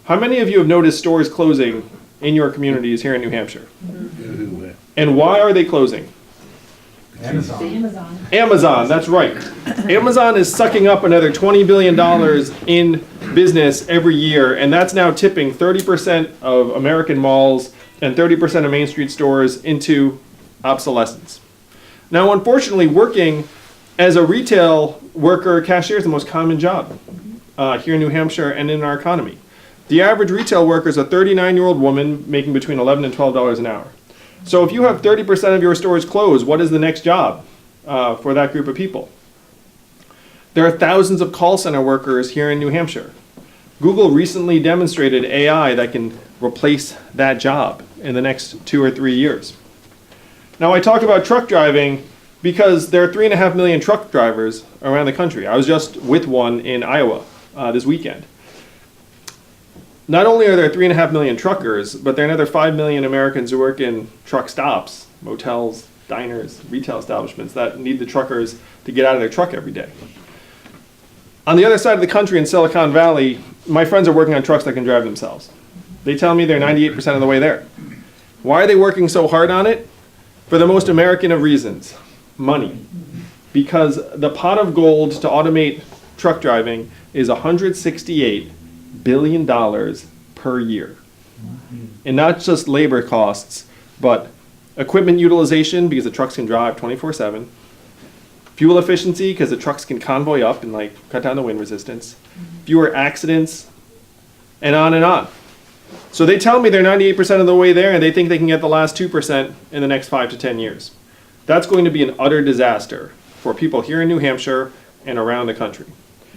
How many of you have noticed stores closing in your communities here in New Hampshire? And why are they closing? Amazon. Amazon, that's right. Amazon is sucking up another $20 billion in business every year, and that's now tipping 30% of American malls and 30% of Main Street stores into obsolescence. Now, unfortunately, working as a retail worker, cashier is the most common job here in New Hampshire and in our economy. The average retail worker is a 39-year-old woman making between $11 and $12 an hour. So if you have 30% of your stores closed, what is the next job for that group of people? There are thousands of call center workers here in New Hampshire. Google recently demonstrated AI that can replace that job in the next 2 or 3 years. Now, I talk about truck driving because there are 3.5 million truck drivers around the country. I was just with one in Iowa this weekend. Not only are there 3.5 million truckers, but there are another 5 million Americans who work in truck stops, motels, diners, retail establishments that need the truckers to get out of their truck every day. On the other side of the country in Silicon Valley, my friends are working on trucks that can drive themselves. They tell me they're 98% of the way there. Why are they working so hard on it? For the most American of reasons, money. Because the pot of gold to automate truck driving is $168 billion per year. And not just labor costs, but equipment utilization, because the trucks can drive 24/7, fuel efficiency, because the trucks can convoy up and cut down the wind resistance, fewer accidents, and on and on. So they tell me they're 98% of the way there, and they think they can get the last 2% in the next 5 to 10 years. That's going to be an utter disaster for people here in New Hampshire and around the country.